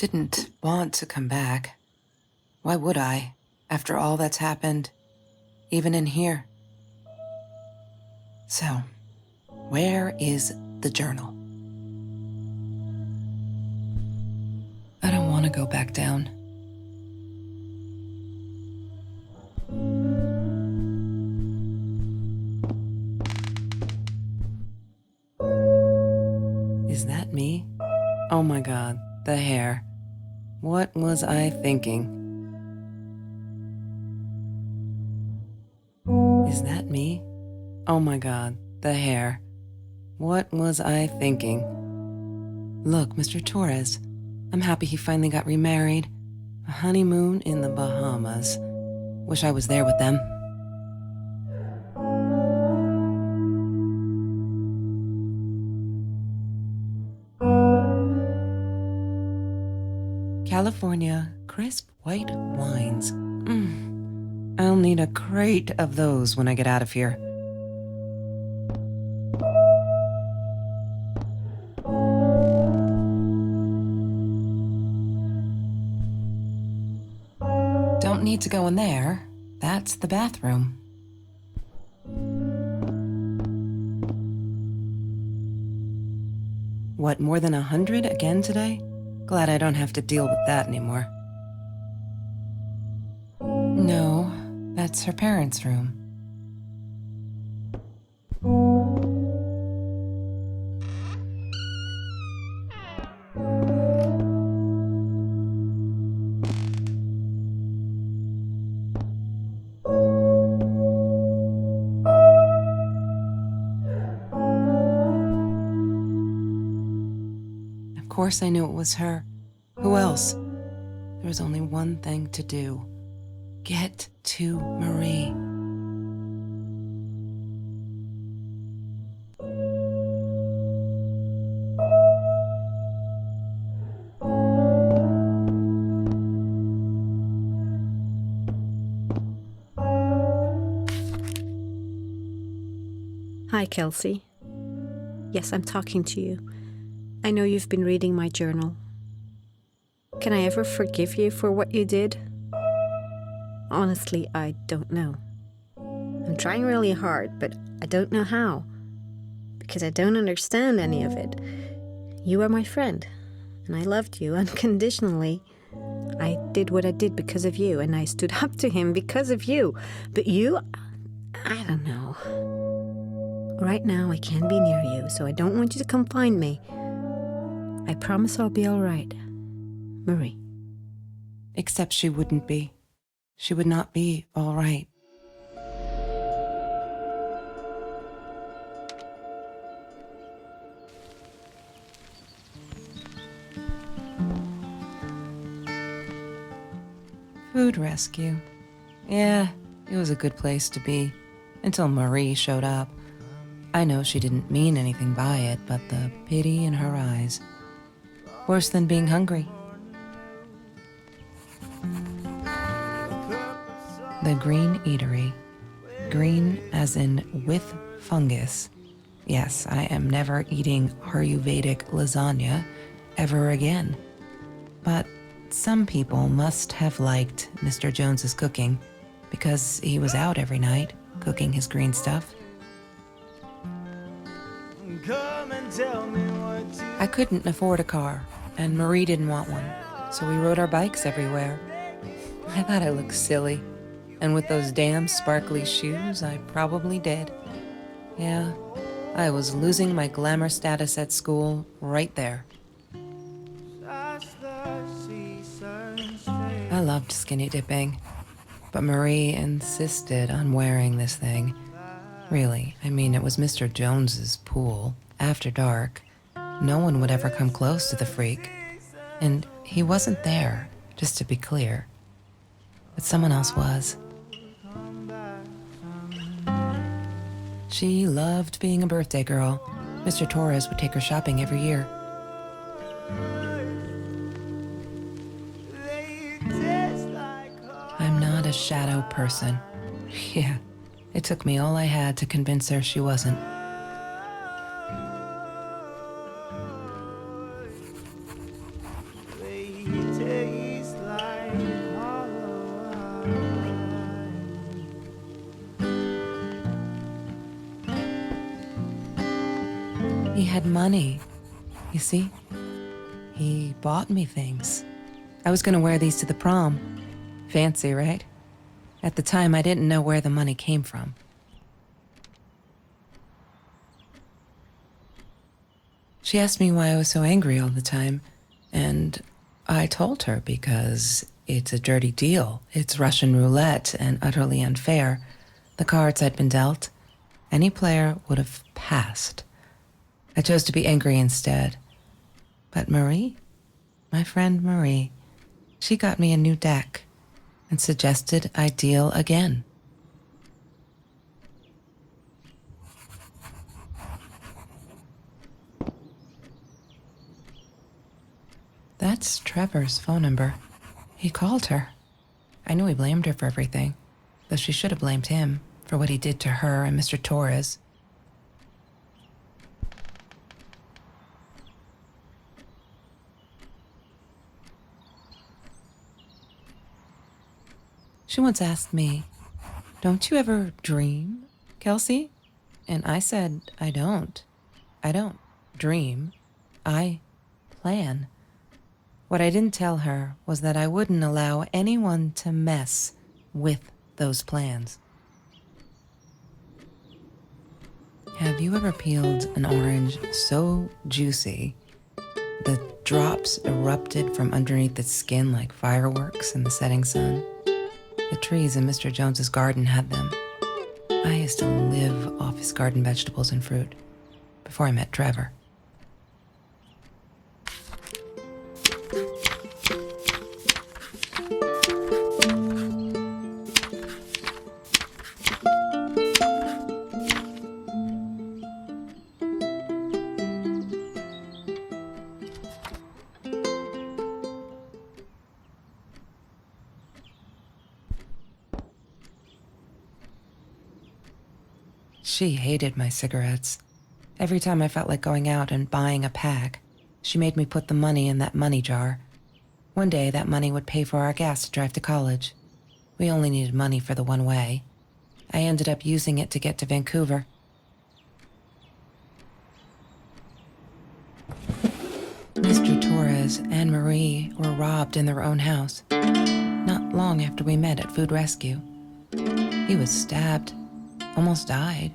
didn't want to come back. Why would I, after all that's happened, even in here? So, where is the journal? I don't want to go back down. Is that me? Oh my God, the hair. What was I thinking? Is that me? Oh my God, the hair. What was I thinking? Look, Mr. Torres, I'm happy he finally got remarried. A honeymoon in the Bahamas. Wish I was there with them. California crisp white wines. I'll need a crate of those when I get out of here. Don't need to go in there. That's the bathroom. What, more than 100 again today? Glad I don't have to deal with that anymore. No, that's her parents' room. Of course I knew it was her. Who else? There was only one thing to do. Get to Marie. Hi, Kelsey. Yes, I'm talking to you. I know you've been reading my journal. Can I ever forgive you for what you did? Honestly, I don't know. I'm trying really hard, but I don't know how. Because I don't understand any of it. You are my friend, and I loved you unconditionally. I did what I did because of you, and I stood up to him because of you. But you, I don't know. Right now, I can't be near you, so I don't want you to come find me. I promise I'll be all right. Marie. Except she wouldn't be. She would not be all right. Food rescue. Yeah, it was a good place to be. Until Marie showed up. I know she didn't mean anything by it, but the pity in her eyes. Worse than being hungry. The Green Eatery. Green as in with fungus. Yes, I am never eating Ayurvedic lasagna ever again. But some people must have liked Mr. Jones's cooking because he was out every night cooking his green stuff. I couldn't afford a car, and Marie didn't want one, so we rode our bikes everywhere. I thought I looked silly, and with those damn sparkly shoes, I probably did. Yeah, I was losing my glamour status at school right there. I loved skinny dipping, but Marie insisted on wearing this thing. Really, I mean, it was Mr. Jones's pool, after dark. No one would ever come close to the freak. And he wasn't there, just to be clear. But someone else was. She loved being a birthday girl. Mr. Torres would take her shopping every year. I'm not a shadow person. Yeah, it took me all I had to convince her she wasn't. He had money. You see? He bought me things. I was gonna wear these to the prom. Fancy, right? At the time, I didn't know where the money came from. She asked me why I was so angry all the time, and I told her because it's a dirty deal. It's Russian roulette and utterly unfair. The cards I'd been dealt, any player would have passed. I chose to be angry instead. But Marie, my friend Marie, she got me a new deck and suggested I deal again. That's Trevor's phone number. He called her. I knew he blamed her for everything, though she should have blamed him for what he did to her and Mr. Torres. She once asked me, "Don't you ever dream, Kelsey?" And I said, I don't. I don't dream. I plan. What I didn't tell her was that I wouldn't allow anyone to mess with those plans. Have you ever peeled an orange so juicy the drops erupted from underneath its skin like fireworks in the setting sun? The trees in Mr. Jones's garden had them. I used to live off his garden vegetables and fruit before I met Trevor. She hated my cigarettes. Every time I felt like going out and buying a pack, she made me put the money in that money jar. One day, that money would pay for our gas to drive to college. We only needed money for the one way. I ended up using it to get to Vancouver. Mr. Torres and Marie were robbed in their own house, not long after we met at Food Rescue. He was stabbed, almost died.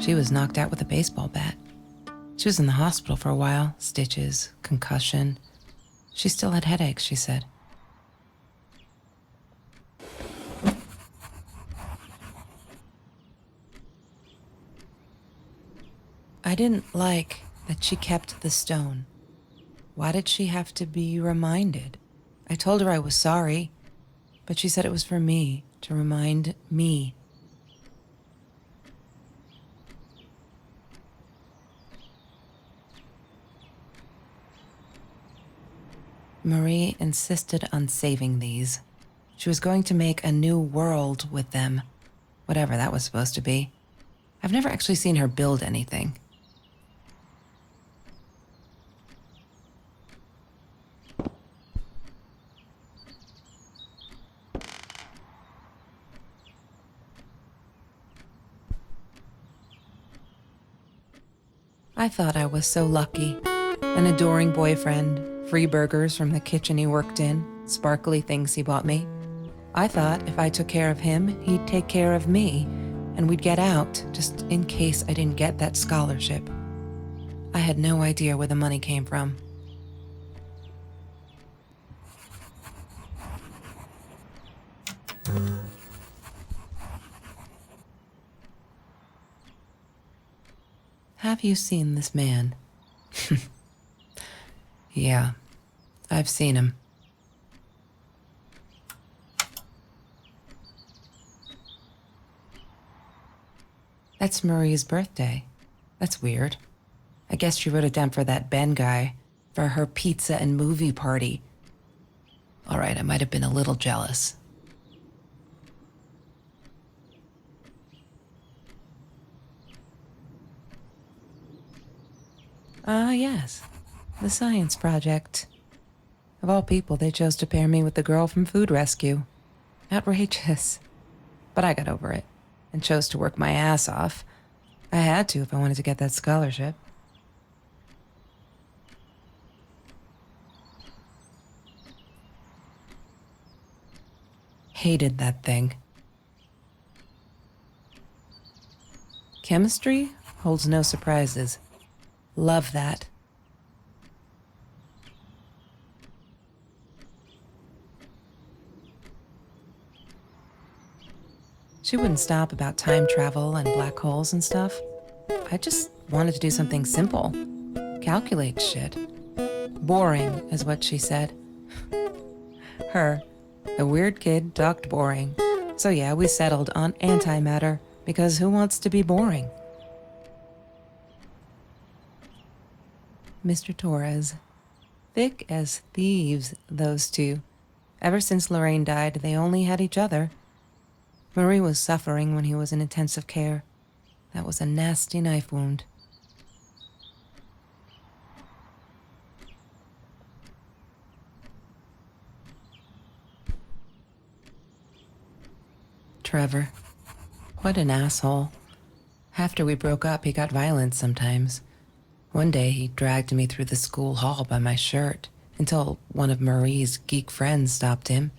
She was knocked out with a baseball bat. She was in the hospital for a while, stitches, concussion. She still had headaches, she said. I didn't like that she kept the stone. Why did she have to be reminded? I told her I was sorry, but she said it was for me, to remind me. Marie insisted on saving these. She was going to make a new world with them, whatever that was supposed to be. I've never actually seen her build anything. I thought I was so lucky. An adoring boyfriend, free burgers from the kitchen he worked in, sparkly things he bought me. I thought if I took care of him, he'd take care of me, and we'd get out, just in case I didn't get that scholarship. I had no idea where the money came from. Have you seen this man? Yeah, I've seen him. That's Marie's birthday. That's weird. I guess she wrote it down for that Ben guy, for her pizza and movie party. All right, I might have been a little jealous. Yes. The science project. Of all people, they chose to pair me with the girl from Food Rescue. Outrageous. But I got over it and chose to work my ass off. I had to if I wanted to get that scholarship. Hated that thing. Chemistry holds no surprises. Love that. She wouldn't stop about time travel and black holes and stuff. I just wanted to do something simple. Calculate shit. Boring is what she said. Her, the weird kid, talked boring. So yeah, we settled on antimatter, because who wants to be boring? Mr. Torres. Thick as thieves, those two. Ever since Lorraine died, they only had each other. Marie was suffering when he was in intensive care. That was a nasty knife wound. Trevor. What an asshole. After we broke up, he got violent sometimes. One day, he dragged me through the school hall by my shirt until one of Marie's geek friends stopped him.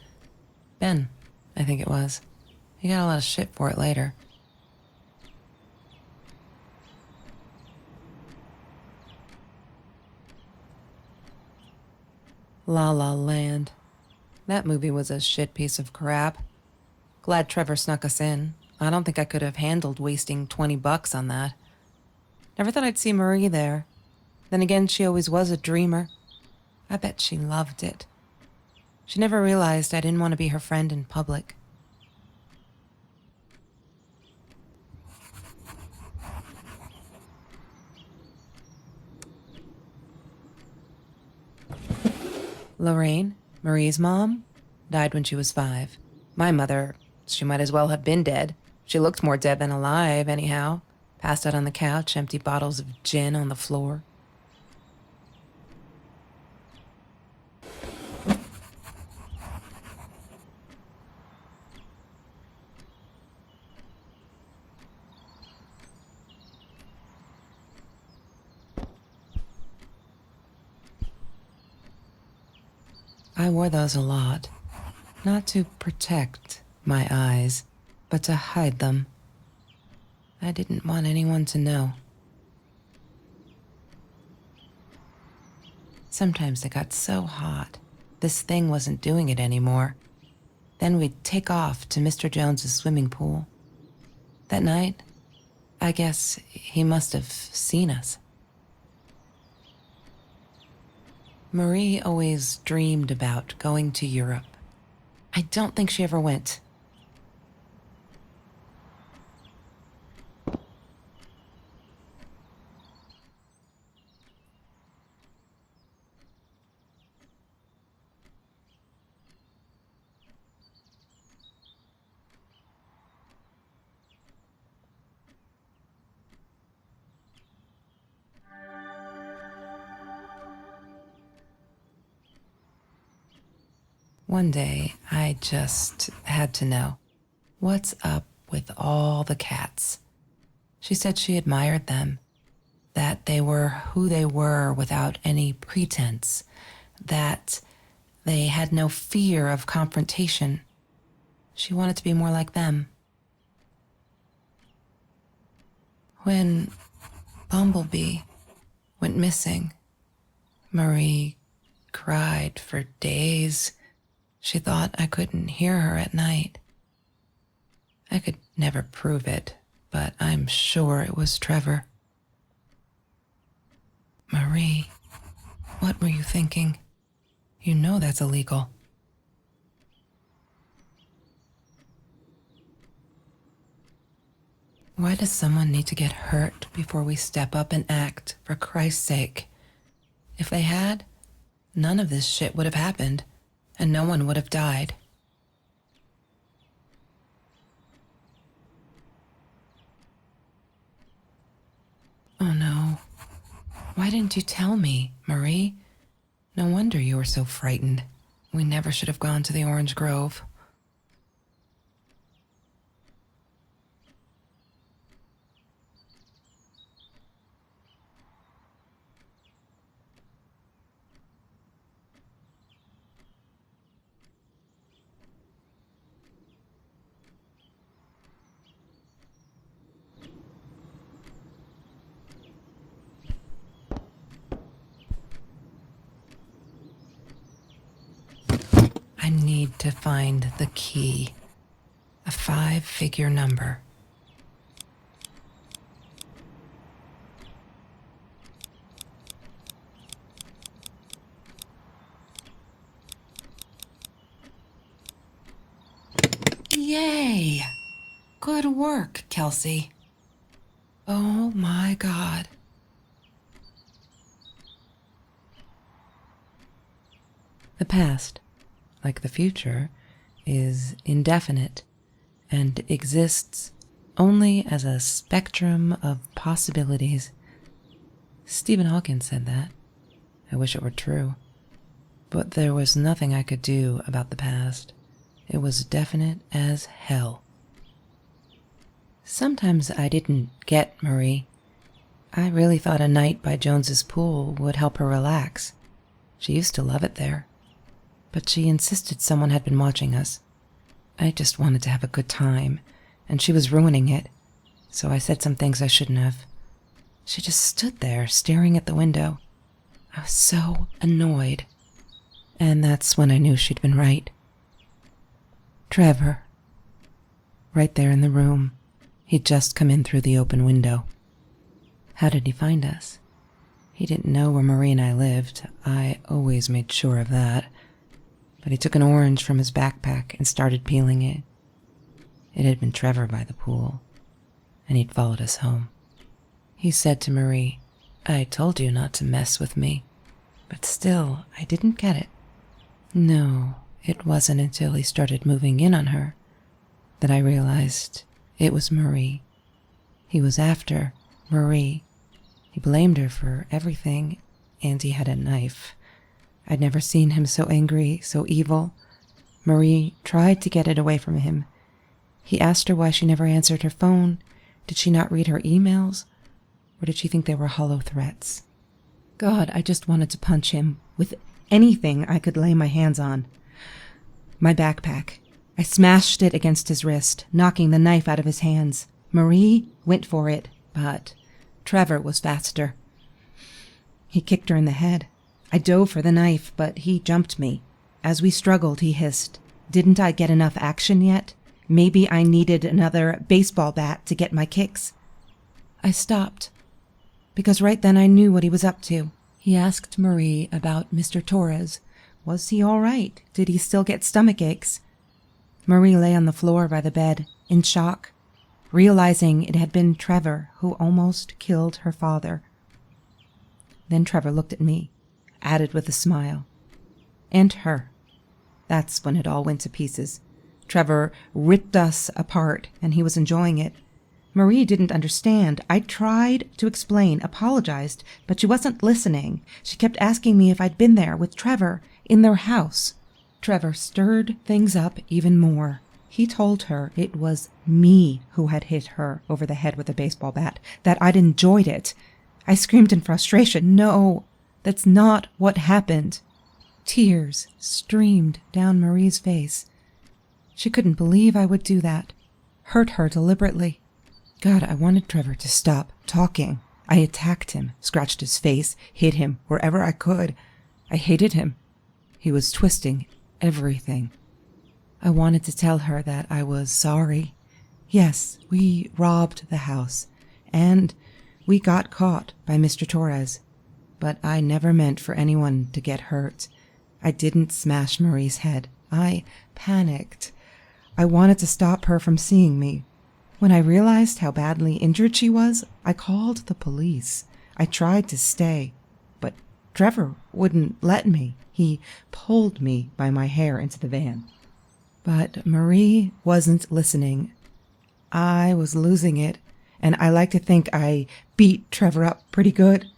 Ben, I think it was. He got a lot of shit for it later. La La Land. That movie was a shit piece of crap. Glad Trevor snuck us in. I don't think I could have handled wasting $20 on that. Never thought I'd see Marie there. Then again, she always was a dreamer. I bet she loved it. She never realized I didn't want to be her friend in public. Lorraine, Marie's mom, died when she was 5. My mother, she might as well have been dead. She looked more dead than alive, anyhow. Passed out on the couch, empty bottles of gin on the floor. I wore those a lot, not to protect my eyes, but to hide them. I didn't want anyone to know. Sometimes it got so hot, this thing wasn't doing it anymore. Then we'd take off to Mr. Jones's swimming pool. That night, I guess he must have seen us. Marie always dreamed about going to Europe. I don't think she ever went. One day, I just had to know, what's up with all the cats? She said she admired them, that they were who they were without any pretense, that they had no fear of confrontation. She wanted to be more like them. When Bumblebee went missing, Marie cried for days. She thought I couldn't hear her at night. I could never prove it, but I'm sure it was Trevor. Marie, what were you thinking? You know that's illegal. Why does someone need to get hurt before we step up and act, for Christ's sake? If they had, none of this shit would have happened. And no one would have died. Oh no. Why didn't you tell me, Marie? No wonder you were so frightened. We never should have gone to the Orange Grove. need to find the key. A 5-figure number. Yay! Good work, Kelsey. Oh my God. The past, like the future, is indefinite and exists only as a spectrum of possibilities. Stephen Hawking said that. I wish it were true. But there was nothing I could do about the past. It was definite as hell. Sometimes I didn't get Marie. I really thought a night by Jones's pool would help her relax. She used to love it there. But she insisted someone had been watching us. I just wanted to have a good time, and she was ruining it, so I said some things I shouldn't have. She just stood there, staring at the window. I was so annoyed. And that's when I knew she'd been right. Trevor. Right there in the room. He'd just come in through the open window. How did he find us? He didn't know where Marie and I lived. I always made sure of that. But he took an orange from his backpack and started peeling it. It had been Trevor by the pool, and he'd followed us home. He said to Marie, "I told you not to mess with me." But still, I didn't get it. No, it wasn't until he started moving in on her that I realized it was Marie. He was after Marie. He blamed her for everything, and he had a knife. I'd never seen him so angry, so evil. Marie tried to get it away from him. He asked her why she never answered her phone. Did she not read her emails? Or did she think they were hollow threats? God, I just wanted to punch him with anything I could lay my hands on. My backpack. I smashed it against his wrist, knocking the knife out of his hands. Marie went for it, but Trevor was faster. He kicked her in the head. I dove for the knife, but he jumped me. As we struggled, he hissed, "Didn't I get enough action yet? Maybe I needed another baseball bat to get my kicks." I stopped, because right then I knew what he was up to. He asked Marie about Mr. Torres. Was he all right? Did he still get stomach aches? Marie lay on the floor by the bed, in shock, realizing it had been Trevor who almost killed her father. Then Trevor looked at me, added with a smile. And her. That's when it all went to pieces. Trevor ripped us apart, and he was enjoying it. Marie didn't understand. I tried to explain, apologized, but she wasn't listening. She kept asking me if I'd been there with Trevor in their house. Trevor stirred things up even more. He told her it was me who had hit her over the head with a baseball bat, that I'd enjoyed it. I screamed in frustration, "No, that's not what happened." Tears streamed down Marie's face. She couldn't believe I would do that, hurt her deliberately. God, I wanted Trevor to stop talking. I attacked him, scratched his face, hit him wherever I could. I hated him. He was twisting everything. I wanted to tell her that I was sorry. Yes, we robbed the house, and we got caught by Mr. Torres. But I never meant for anyone to get hurt. I didn't smash Marie's head. I panicked. I wanted to stop her from seeing me. When I realized how badly injured she was, I called the police. I tried to stay, but Trevor wouldn't let me. He pulled me by my hair into the van. But Marie wasn't listening. I was losing it, and I like to think I beat Trevor up pretty good.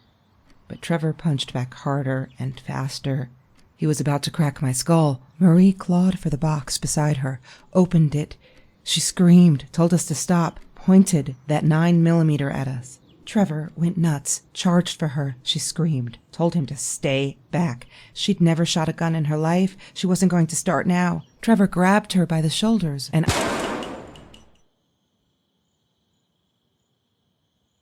But Trevor punched back harder and faster. He was about to crack my skull. Marie clawed for the box beside her, opened it. She screamed, told us to stop, pointed that 9mm at us. Trevor went nuts, charged for her. She screamed, told him to stay back. She'd never shot a gun in her life. She wasn't going to start now. Trevor grabbed her by the shoulders and...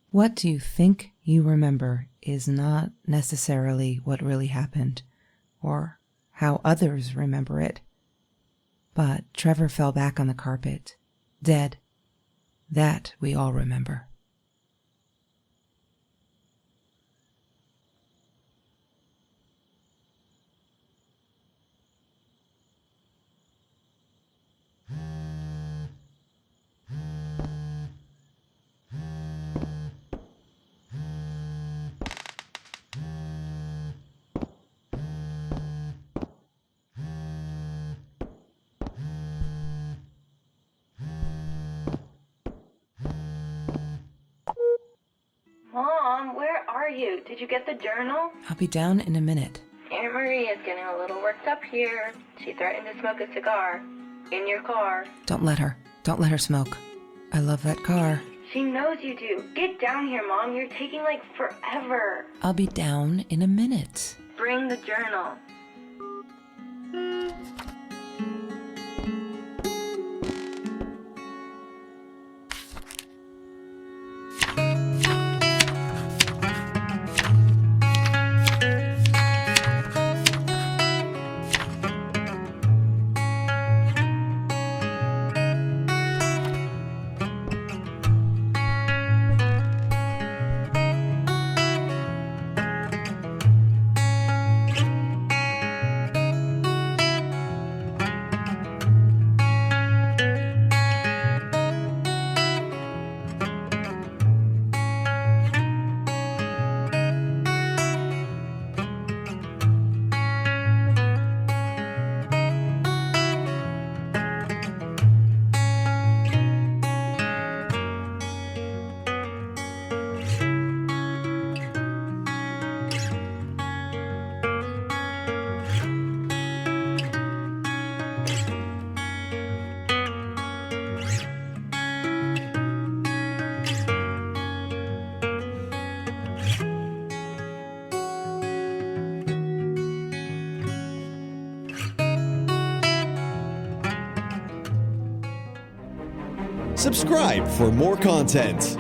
What do you think you remember is not necessarily what really happened, or how others remember it. But Trevor fell back on the carpet, dead. That we all remember. Mom, where are you? Did you get the journal? I'll be down in a minute. Aunt Marie is getting a little worked up here. She threatened to smoke a cigar. In your car. Don't let her. Don't let her smoke. I love that car. She knows you do. Get down here, Mom. You're taking like forever. I'll be down in a minute. Bring the journal. Subscribe for more content.